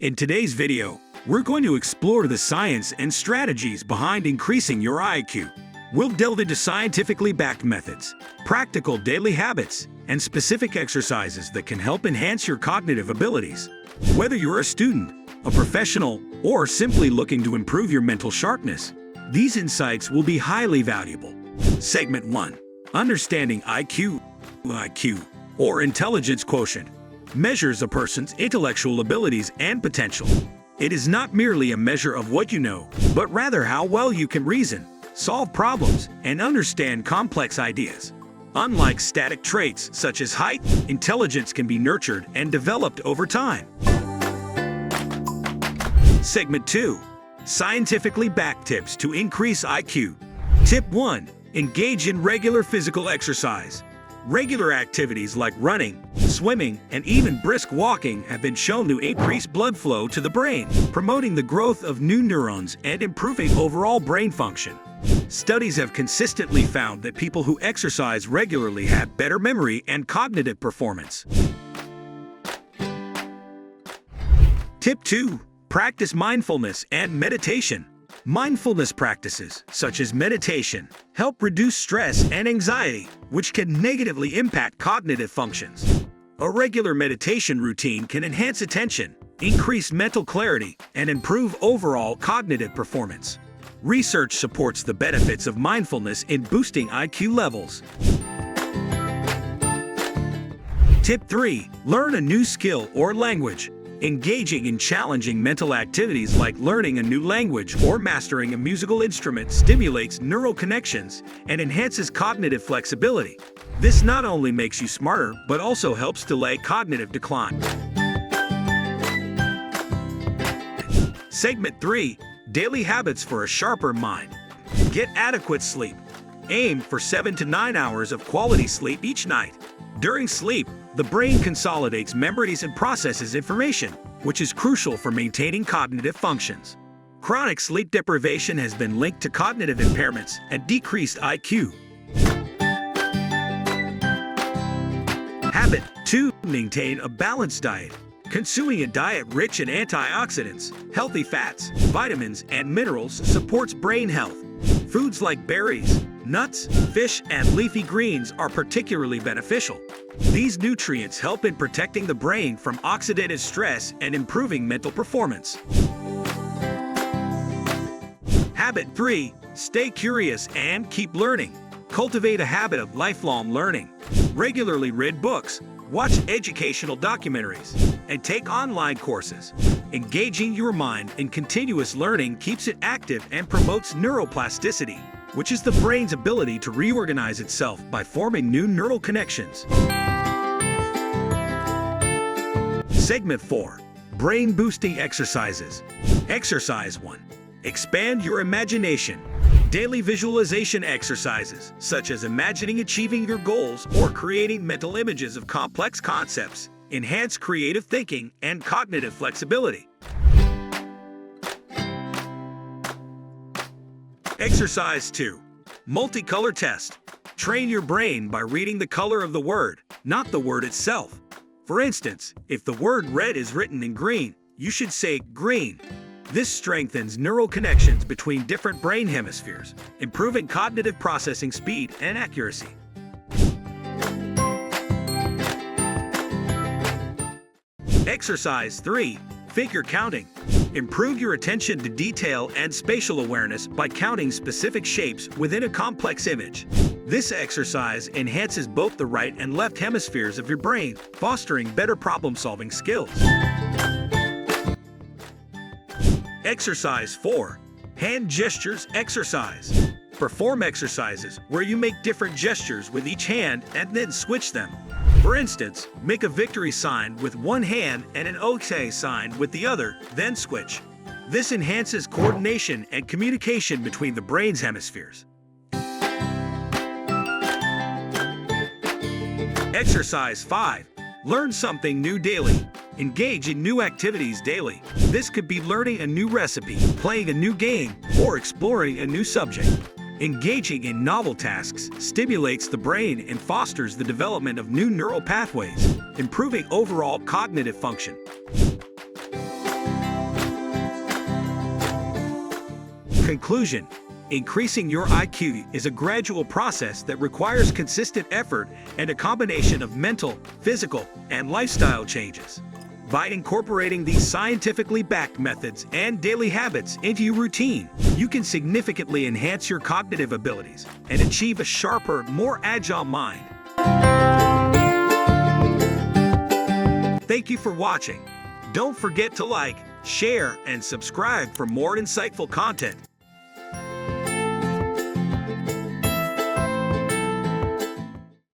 In today's video, we're going to explore the science and strategies behind increasing your IQ. We'll delve into scientifically backed methods, practical daily habits, and specific exercises that can help enhance your cognitive abilities. Whether you're a student, a professional, or simply looking to improve your mental sharpness, these insights will be highly valuable. Segment 1. Understanding IQ. IQ, or intelligence quotient, measures a person's intellectual abilities and potential. It is not merely a measure of what you know, but rather how well you can reason, solve problems, and understand complex ideas. Unlike static traits such as height, intelligence can be nurtured and developed over time. Segment 2. Scientifically backed tips to increase IQ. Tip 1. Engage in regular physical exercise. Regular activities like running, swimming, and even brisk walking have been shown to increase blood flow to the brain, promoting the growth of new neurons and improving overall brain function. Studies have consistently found that people who exercise regularly have better memory and cognitive performance. Tip 2. Practice mindfulness and meditation. Mindfulness practices, such as meditation, help reduce stress and anxiety, which can negatively impact cognitive functions. A regular meditation routine can enhance attention, increase mental clarity, and improve overall cognitive performance. Research supports the benefits of mindfulness in boosting IQ levels. Tip 3. Learn a new skill or language. Engaging in challenging mental activities like learning a new language or mastering a musical instrument stimulates neural connections and enhances cognitive flexibility. This not only makes you smarter, but also helps delay cognitive decline. Segment 3. Daily habits for a sharper mind. Get adequate sleep. Aim for 7 to 9 hours of quality sleep each night. During sleep, the brain consolidates memories and processes information, which is crucial for maintaining cognitive functions. Chronic sleep deprivation has been linked to cognitive impairments and decreased IQ. Habit 2. Maintain a balanced diet. Consuming a diet rich in antioxidants, healthy fats, vitamins, and minerals supports brain health. Foods like berries, nuts, fish, and leafy greens are particularly beneficial. These nutrients help in protecting the brain from oxidative stress and improving mental performance. Habit 3. Stay curious and keep learning. Cultivate a habit of lifelong learning. Regularly read books, watch educational documentaries, and take online courses. Engaging your mind in continuous learning keeps it active and promotes neuroplasticity, which is the brain's ability to reorganize itself by forming new neural connections. Segment 4. Brain-boosting exercises. Exercise 1. Expand your imagination. Daily visualization exercises, such as imagining achieving your goals or creating mental images of complex concepts, enhance creative thinking and cognitive flexibility. Exercise 2. Multicolor test. Train your brain by reading the color of the word, not the word itself. For instance, if the word red is written in green, you should say green. This strengthens neural connections between different brain hemispheres, improving cognitive processing speed and accuracy. Exercise 3. Figure counting. Improve your attention to detail and spatial awareness by counting specific shapes within a complex image. This exercise enhances both the right and left hemispheres of your brain, fostering better problem-solving skills. Exercise 4. Hand gestures exercise. Perform exercises where you make different gestures with each hand and then switch them. For instance, make a victory sign with one hand and an OK sign with the other, then switch. This enhances coordination and communication between the brain's hemispheres. Exercise 5. Learn something new daily. Engage in new activities daily. This could be learning a new recipe, playing a new game, or exploring a new subject. Engaging in novel tasks stimulates the brain and fosters the development of new neural pathways, improving overall cognitive function. Conclusion: increasing your IQ is a gradual process that requires consistent effort and a combination of mental, physical, and lifestyle changes. By incorporating these scientifically backed methods and daily habits into your routine, you can significantly enhance your cognitive abilities and achieve a sharper, more agile mind. Thank you for watching. Don't forget to like, share, and subscribe for more insightful content.